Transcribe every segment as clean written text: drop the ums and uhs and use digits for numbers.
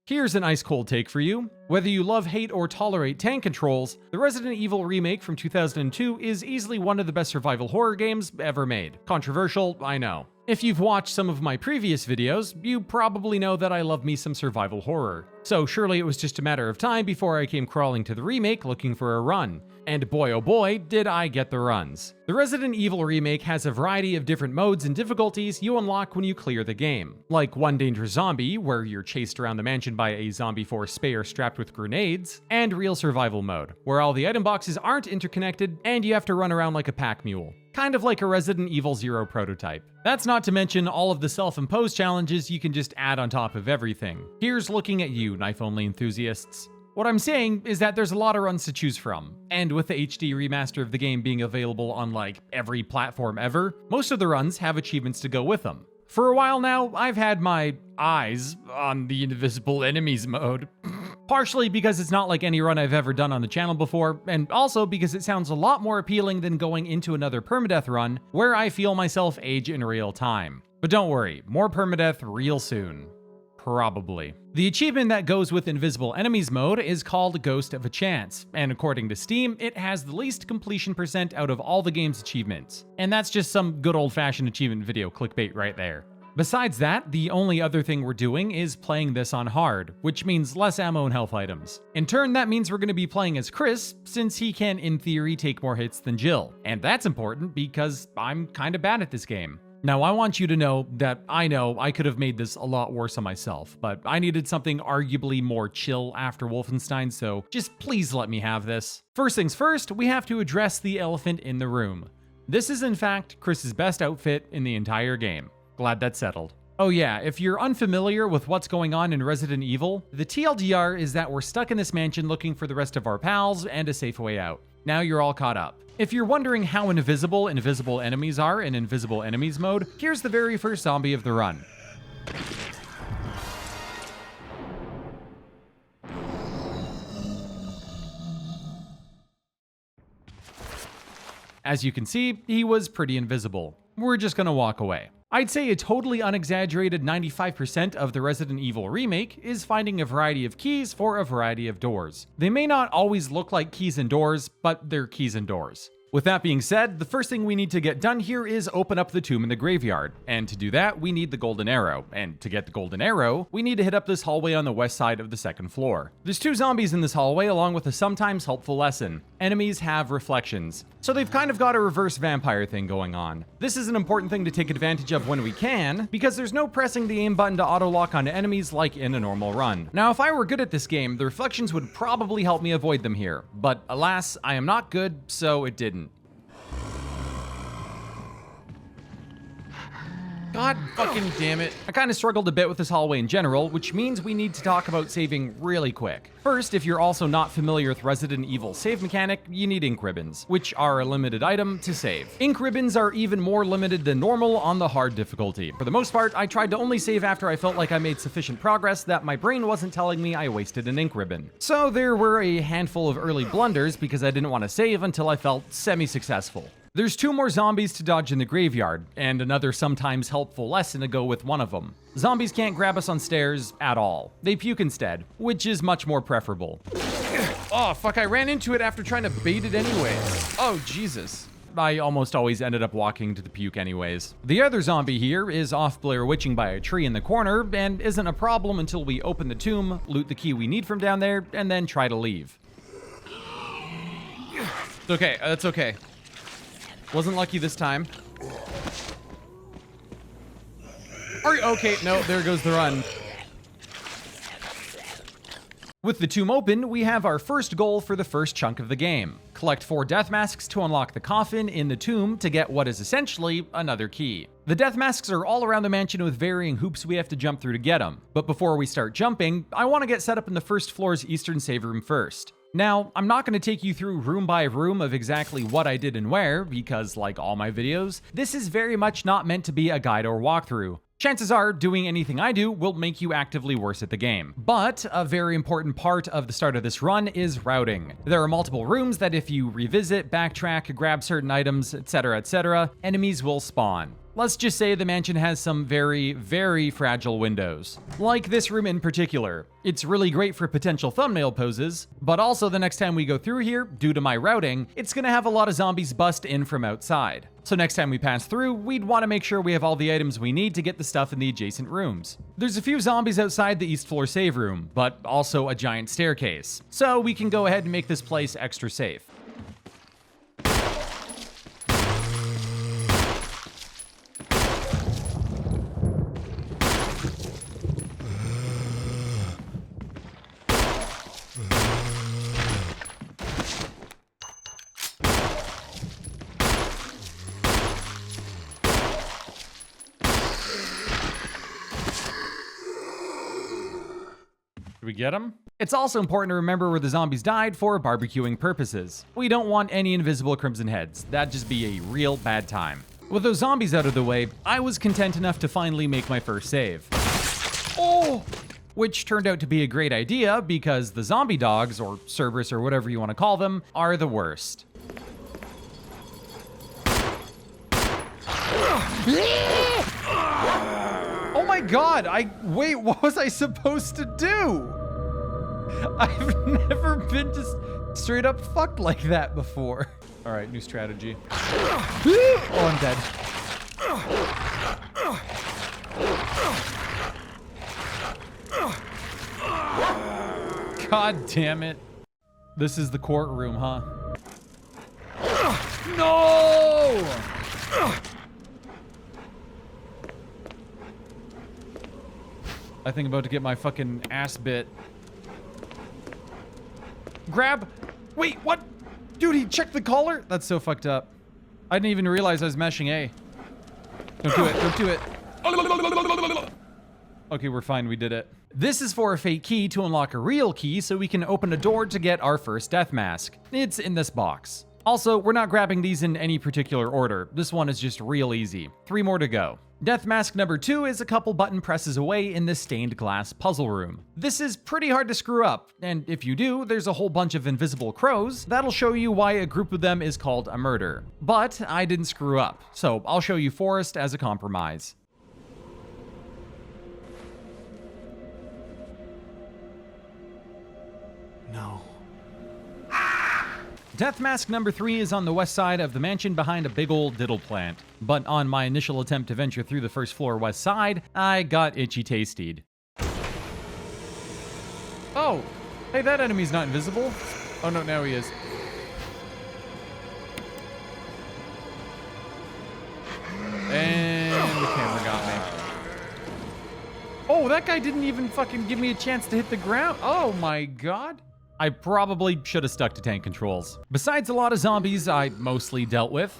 Here's an ice-cold take for you. Whether you love, hate, or tolerate tank controls, the Resident Evil remake from 2002 is easily one of the best survival horror games ever made. Controversial, I know. If you've watched some of my previous videos, you probably know that I love me some survival horror. So surely it was just a matter of time before I came crawling to the remake looking for a run. And boy oh boy, did I get the runs. The Resident Evil remake has a variety of different modes and difficulties you unlock when you clear the game. Like One Dangerous Zombie, where you're chased around the mansion by a zombie force spear strapped with grenades, and Real Survival mode, where all the item boxes aren't interconnected and you have to run around like a pack mule. Kind of like a Resident Evil 0 prototype. That's not to mention all of the self-imposed challenges you can just add on top of everything. Here's looking at you, knife-only enthusiasts. What I'm saying is that there's a lot of runs to choose from, and with the HD remaster of the game being available on like every platform ever, most of the runs have achievements to go with them. For a while now, I've had my eyes on the invisible enemies mode. Partially because it's not like any run I've ever done on the channel before, and also because it sounds a lot more appealing than going into another permadeath run where I feel myself age in real time. But don't worry, more permadeath real soon. Probably. The achievement that goes with Invisible Enemies mode is called Ghost of a Chance, and according to Steam, it has the least completion percent out of all the game's achievements. And that's just some good old-fashioned achievement video clickbait right there. Besides that, the only other thing we're doing is playing this on hard, which means less ammo and health items. In turn, that means we're going to be playing as Chris, since he can, in theory, take more hits than Jill. And that's important because I'm kinda bad at this game. Now, I want you to know that I know I could have made this a lot worse on myself, but I needed something arguably more chill after Wolfenstein, so just please let me have this. First things first, we have to address the elephant in the room. This is in fact Chris's best outfit in the entire game. Glad that's settled. Oh yeah, if you're unfamiliar with what's going on in Resident Evil, the TLDR is that we're stuck in this mansion looking for the rest of our pals and a safe way out. Now you're all caught up. If you're wondering how invisible enemies are in Invisible Enemies mode, here's the very first zombie of the run. As you can see, he was pretty invisible. We're just gonna walk away. I'd say a totally unexaggerated 95% of the Resident Evil remake is finding a variety of keys for a variety of doors. They may not always look like keys and doors, but they're keys and doors. With that being said, the first thing we need to get done here is open up the tomb in the graveyard, and to do that, we need the golden arrow, and to get the golden arrow, we need to hit up this hallway on the west side of the second floor. There's 2 zombies in this hallway along with a sometimes helpful lesson. Enemies have reflections, so they've kind of got a reverse vampire thing going on. This is an important thing to take advantage of when we can, because there's no pressing the aim button to auto-lock on enemies like in a normal run. Now, if I were good at this game, the reflections would probably help me avoid them here, but alas, I am not good, so it didn't. God fucking damn it. I kind of struggled a bit with this hallway in general, which means we need to talk about saving really quick. First, if you're also not familiar with Resident Evil's save mechanic, you need ink ribbons, which are a limited item to save. Ink ribbons are even more limited than normal on the hard difficulty. For the most part, I tried to only save after I felt like I made sufficient progress that my brain wasn't telling me I wasted an ink ribbon. So there were a handful of early blunders because I didn't want to save until I felt semi-successful. There's 2 more zombies to dodge in the graveyard, and another sometimes helpful lesson to go with one of them. Zombies can't grab us on stairs at all. They puke instead, which is much more preferable. Oh, fuck, I ran into it after trying to bait it anyways. Oh, Jesus. I almost always ended up walking to the puke anyways. The other zombie here is off Blair Witching by a tree in the corner, and isn't a problem until we open the tomb, loot the key we need from down there, and then try to leave. It's okay, that's okay. Wasn't lucky this time. Okay, no, there goes the run. With the tomb open, we have our first goal for the first chunk of the game. Collect 4 death masks to unlock the coffin in the tomb to get what is essentially another key. The death masks are all around the mansion with varying hoops we have to jump through to get them. But before we start jumping, I want to get set up in the first floor's eastern save room first. Now, I'm not going to take you through room by room of exactly what I did and where, because like all my videos, this is very much not meant to be a guide or walkthrough. Chances are, doing anything I do will make you actively worse at the game. But a very important part of the start of this run is routing. There are multiple rooms that if you revisit, backtrack, grab certain items, etc., enemies will spawn. Let's just say the mansion has some very, very fragile windows. Like this room in particular. It's really great for potential thumbnail poses, but also the next time we go through here, due to my routing, it's gonna have a lot of zombies bust in from outside. So next time we pass through, we'd want to make sure we have all the items we need to get the stuff in the adjacent rooms. There's a few zombies outside the East Floor save room, but also a giant staircase. So we can go ahead and make this place extra safe. Did we get him? It's also important to remember where the zombies died for barbecuing purposes. We don't want any invisible crimson heads. That'd just be a real bad time. With those zombies out of the way, I was content enough to finally make my first save. Oh! Which turned out to be a great idea because the zombie dogs, or Cerberus or whatever you want to call them, are the worst. Oh my god, wait, what was I supposed to do? I've never been just straight up fucked like that before. All right, new strategy. Oh, I'm dead. God damn it. This is the courtroom, huh? No! I think I'm about to get my fucking ass bit. Grab! Wait, what? Dude, he checked the collar? That's so fucked up. I didn't even realize I was mashing A. Don't do it, don't do it. Okay, we're fine, we did it. This is for a fake key to unlock a real key so we can open a door to get our first death mask. It's in this box. Also, we're not grabbing these in any particular order. This one is just real easy. 3 more to go. Death mask number 2 is a couple button presses away in this stained glass puzzle room. This is pretty hard to screw up, and if you do, there's a whole bunch of invisible crows that'll show you why a group of them is called a murder. But I didn't screw up, so I'll show you Forest as a compromise. No. Death mask number 3 is on the west side of the mansion behind a big old diddle plant. But on my initial attempt to venture through the first floor west side, I got itchy tastied. Oh, hey, that enemy's not invisible. Oh no, now he is. And the camera got me. Oh, that guy didn't even fucking give me a chance to hit the ground. Oh my god. I probably should have stuck to tank controls. Besides a lot of zombies I mostly dealt with,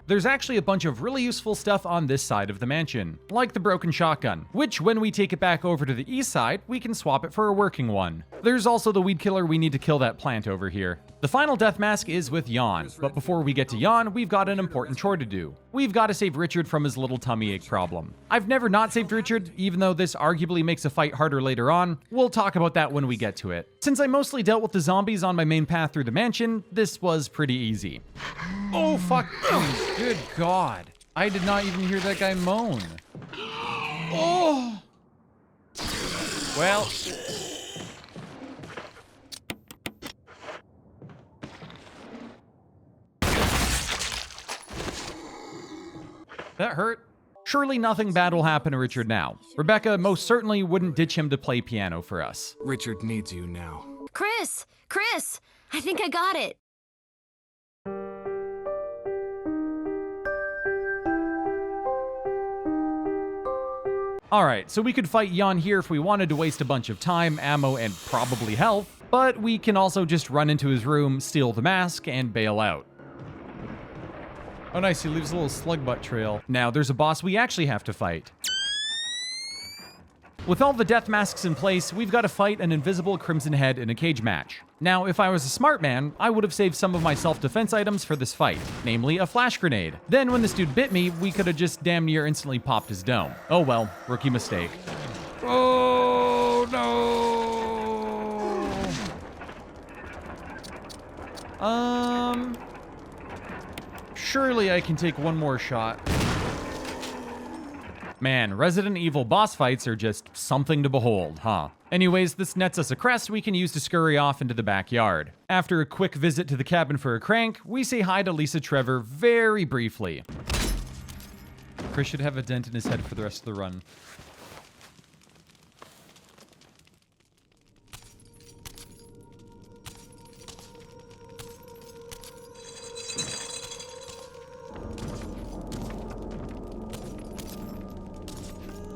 there's actually a bunch of really useful stuff on this side of the mansion, like the broken shotgun, which when we take it back over to the east side, we can swap it for a working one. There's also the weed killer we need to kill that plant over here. The final death mask is with Jan, but before we get to Jan, we've got an important chore to do. We've got to save Richard from his little tummy ache problem. I've never not saved Richard, even though this arguably makes a fight harder later on. We'll talk about that when we get to it. Since I mostly dealt with the zombies on my main path through the mansion, this was pretty easy. Oh, fuck. Good God. I did not even hear that guy moan. Oh. Well. That hurt. Surely nothing bad will happen to Richard now. Rebecca most certainly wouldn't ditch him to play piano for us. Richard needs you now. Chris! Chris! I think I got it. Alright, so we could fight Jan here if we wanted to waste a bunch of time, ammo, and probably health, but we can also just run into his room, steal the mask, and bail out. Oh nice, he leaves a little slug butt trail. Now there's a boss we actually have to fight. With all the death masks in place, we've got to fight an invisible crimson head in a cage match. Now, if I was a smart man, I would have saved some of my self-defense items for this fight, namely a flash grenade. Then when this dude bit me, we could have just damn near instantly popped his dome. Oh well, rookie mistake. Oh no! Surely I can take one more shot. Man, Resident Evil boss fights are just something to behold, huh? Anyways, this nets us a crest we can use to scurry off into the backyard. After a quick visit to the cabin for a crank, we say hi to Lisa Trevor very briefly. Chris should have a dent in his head for the rest of the run.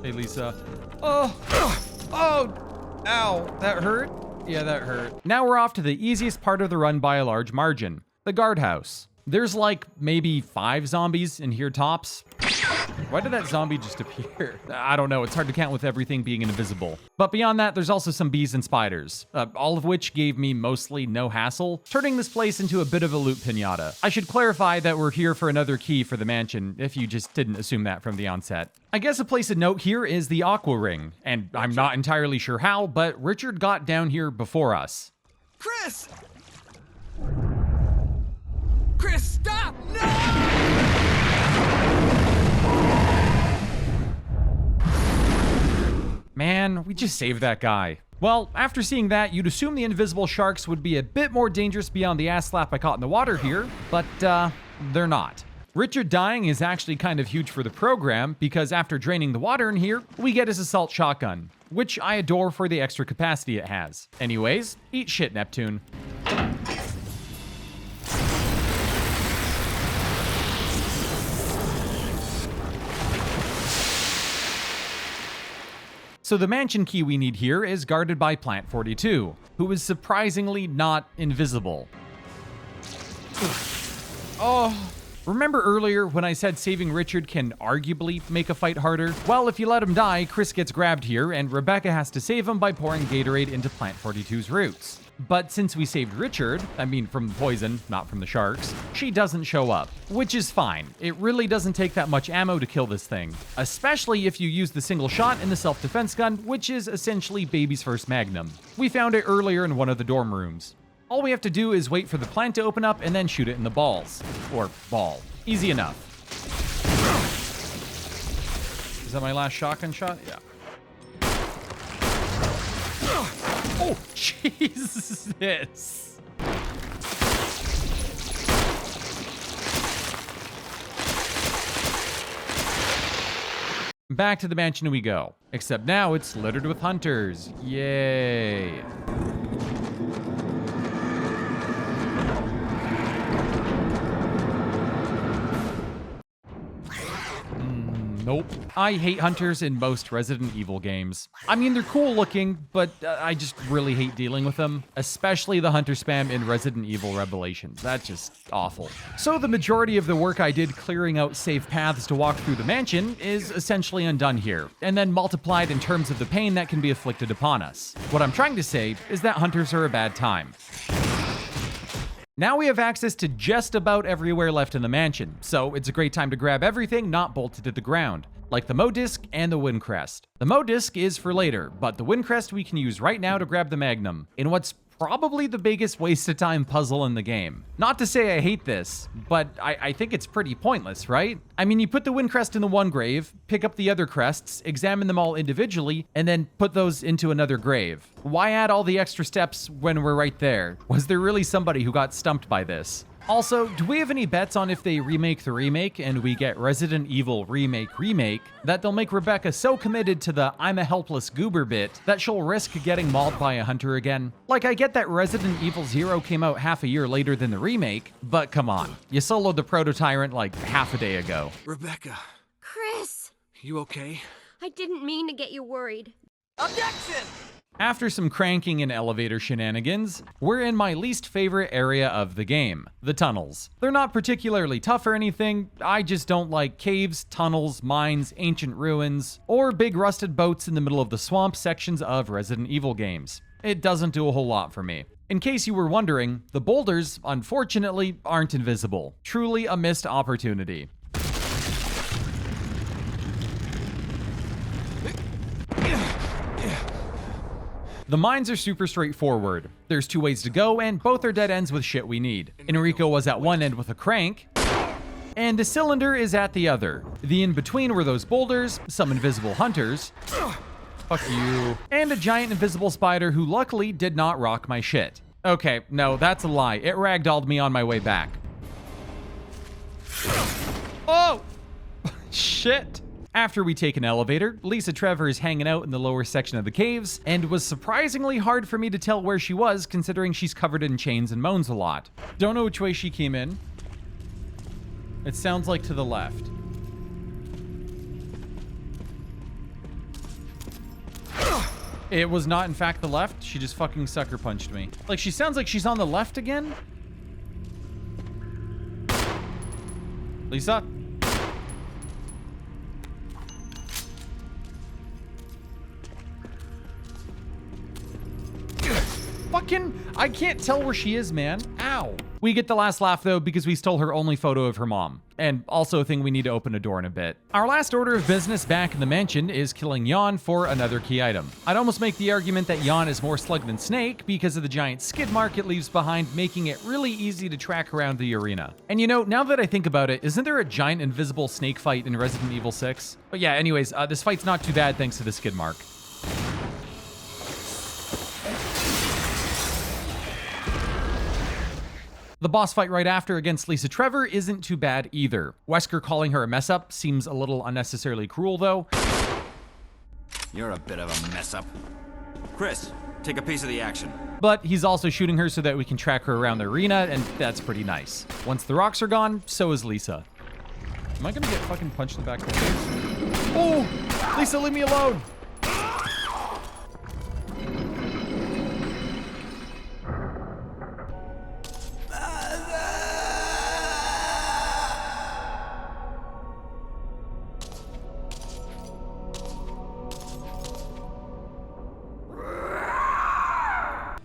Hey, Lisa. Oh! Ow! That hurt? Yeah, that hurt. Now we're off to the easiest part of the run by a large margin. The guardhouse. There's like maybe 5 zombies in here tops. Why did that zombie just appear? I don't know, it's hard to count with everything being invisible. But beyond that, there's also some bees and spiders, all of which gave me mostly no hassle, turning this place into a bit of a loot pinata. I should clarify that we're here for another key for the mansion, if you just didn't assume that from the onset. I guess a place of note here is the Aqua Ring, and I'm not entirely sure how, but Richard got down here before us. Chris! Chris, stop! No! Man, we just saved that guy. Well, after seeing that, you'd assume the invisible sharks would be a bit more dangerous beyond the ass slap I caught in the water here, but they're not. Richard dying is actually kind of huge for the program, because after draining the water in here, we get his assault shotgun, which I adore for the extra capacity it has. Anyways, eat shit, Neptune. So the mansion key we need here is guarded by Plant 42, who is surprisingly not invisible. Oh, remember earlier when I said saving Richard can arguably make a fight harder? Well, if you let him die, Chris gets grabbed here, and Rebecca has to save him by pouring Gatorade into Plant 42's roots. But since we saved Richard, I mean from the poison, not from the sharks, she doesn't show up, which is fine. It really doesn't take that much ammo to kill this thing, especially if you use the single shot in the self-defense gun, which is essentially baby's first magnum. We found it earlier in one of the dorm rooms. All we have to do is wait for the plant to open up and then shoot it in the balls. Or ball. Easy enough. Is that my last shotgun shot? Yeah. Oh, Jesus. Back to the mansion we go. Except now it's littered with hunters. Yay. Nope. I hate hunters in most Resident Evil games. I mean, they're cool looking, but I just really hate dealing with them, especially the hunter spam in Resident Evil Revelations. That's just awful. So the majority of the work I did clearing out safe paths to walk through the mansion is essentially undone here, and then multiplied in terms of the pain that can be afflicted upon us. What I'm trying to say is that hunters are a bad time. Now we have access to just about everywhere left in the mansion, so it's a great time to grab everything not bolted to the ground, like the Mo Disc and the Wind Crest. The Mo Disc is for later, but the Wind Crest we can use right now to grab the Magnum, in what's probably the biggest waste of time puzzle in the game. Not to say I hate this, but I think it's pretty pointless, right? I mean, you put the Wind Crest in the one grave, pick up the other crests, examine them all individually, and then put those into another grave. Why add all the extra steps when we're right there? Was there really somebody who got stumped by this? Also, do we have any bets on if they remake the remake and we get Resident Evil Remake that they'll make Rebecca so committed to the I'm a helpless goober bit that she'll risk getting mauled by a hunter again? Like, I get that Resident Evil 0 came out half a year later than the remake, but come on. You soloed the Proto-Tyrant like half a day ago. Rebecca, Chris! you okay? I didn't mean to get you worried. Objection! After some cranking and elevator shenanigans, we're in my least favorite area of the game, the tunnels. They're not particularly tough or anything, I just don't like caves, tunnels, mines, ancient ruins, or big rusted boats in the middle of the swamp sections of Resident Evil games. It doesn't do a whole lot for me. In case you were wondering, the boulders, unfortunately, aren't invisible. Truly a missed opportunity. The mines are super straightforward. There's 2 ways to go, and both are dead ends with shit we need. Enrico was at one end with a crank, and a cylinder is at the other. The in-between were those boulders, some invisible hunters, fuck you, and a giant invisible spider who luckily did not rock my shit. Okay, no, that's a lie. It ragdolled me on my way back. Oh! Shit. After we take an elevator, Lisa Trevor is hanging out in the lower section of the caves, and was surprisingly hard for me to tell where she was considering she's covered in chains and moans a lot. Don't know which way she came in. It sounds like to the left. It was not in fact the left, she just fucking sucker punched me. Like, she sounds like she's on the left again? Lisa? Fucking, I can't tell where she is, man. Ow. We get the last laugh though because we stole her only photo of her mom. And also a thing we need to open a door in a bit. Our last order of business back in the mansion is killing Jan for another key item. I'd almost make the argument that Jan is more slug than snake because of the giant skid mark it leaves behind, making it really easy to track around the arena. And you know, now that I think about it, isn't there a giant invisible snake fight in Resident Evil 6? But yeah, anyways, this fight's not too bad thanks to the skid mark. The boss fight right after against Lisa Trevor isn't too bad either. Wesker calling her a mess up seems a little unnecessarily cruel though. You're a bit of a mess up. Chris, take a piece of the action. But he's also shooting her so that we can track her around the arena, and that's pretty nice. Once the rocks are gone, so is Lisa. Am I gonna get fucking punched in the back of the face? Oh! Lisa, leave me alone!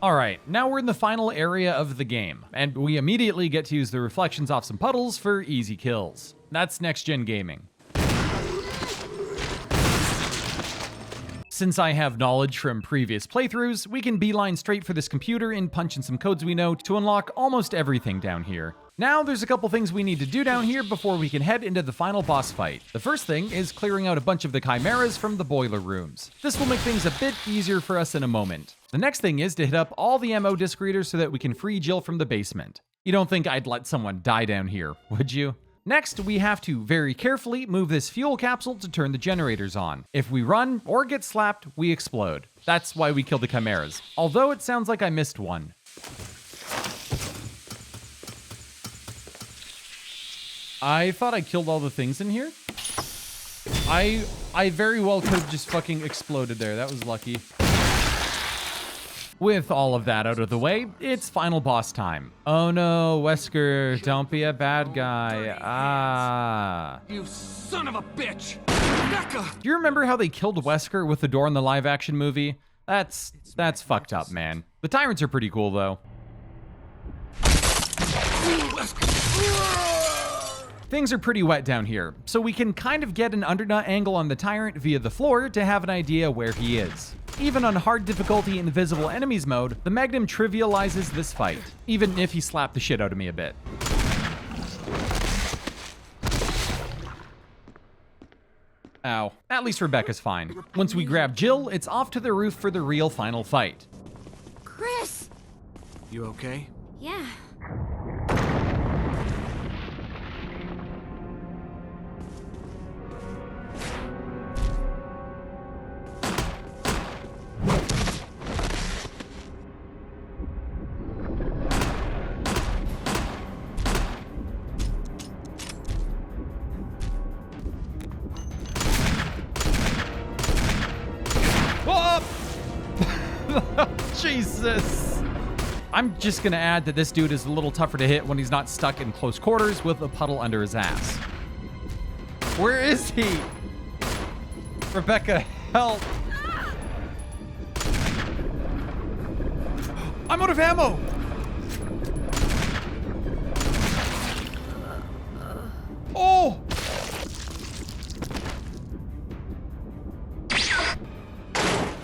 Alright, now we're in the final area of the game, and we immediately get to use the reflections off some puddles for easy kills. That's next-gen gaming. Since I have knowledge from previous playthroughs, we can beeline straight for this computer and punch in some codes we know to unlock almost everything down here. Now, there's a couple things we need to do down here before we can head into the final boss fight. The first thing is clearing out a bunch of the chimeras from the boiler rooms. This will make things a bit easier for us in a moment. The next thing is to hit up all the ammo disc readers so that we can free Jill from the basement. You don't think I'd let someone die down here, would you? Next, we have to very carefully move this fuel capsule to turn the generators on. If we run or get slapped, we explode. That's why we killed the chimeras. Although it sounds like I missed one. I thought I killed all the things in here. I very well could have just fucking exploded there. That was lucky. With all of that out of the way, it's final boss time. Oh no, Wesker, don't be a bad guy. Ah. You son of a bitch! Becca! Do you remember how they killed Wesker with the door in the live action movie? That's fucked up, man. The Tyrants are pretty cool though. Things are pretty wet down here, so we can kind of get an undernut angle on the Tyrant via the floor to have an idea where he is. Even on hard difficulty invisible enemies mode, the Magnum trivializes this fight, even if he slapped the shit out of me a bit. Ow. At least Rebecca's fine. Once we grab Jill, it's off to the roof for the real final fight. Chris! You okay? Yeah. Jesus. I'm just gonna add that this dude is a little tougher to hit when he's not stuck in close quarters with a puddle under his ass. Where is he? Rebecca, help. I'm out of ammo. Oh!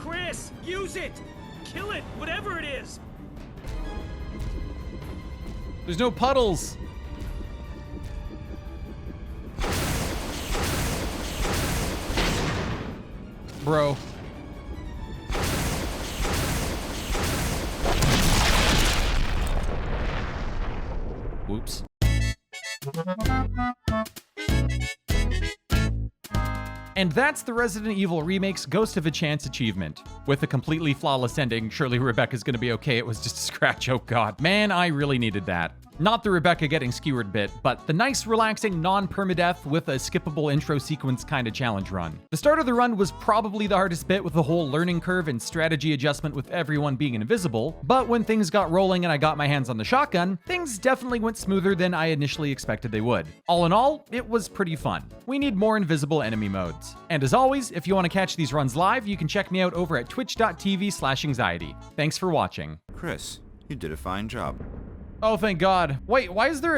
Chris, use it! Kill it, whatever it is! There's no puddles. bro. Whoops. And that's the Resident Evil Remake's Ghost of a Chance achievement. With a completely flawless ending, surely Rebecca's gonna be okay. It was just a scratch, oh god. Man, I really needed that. Not the Rebecca getting skewered bit, but the nice, relaxing, non-permadeath with a skippable intro sequence kind of challenge run. The start of the run was probably the hardest bit with the whole learning curve and strategy adjustment with everyone being invisible, but when things got rolling and I got my hands on the shotgun, things definitely went smoother than I initially expected they would. All in all, it was pretty fun. We need more invisible enemy modes. And as always, if you want to catch these runs live, you can check me out over at twitch.tv/anxiety. Thanks for watching. Chris, you did a fine job. Oh, thank God. Wait, why is there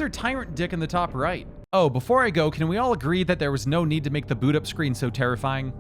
Tyrant dick in the top right? Oh, before I go, can we all agree that there was no need to make the boot up screen so terrifying?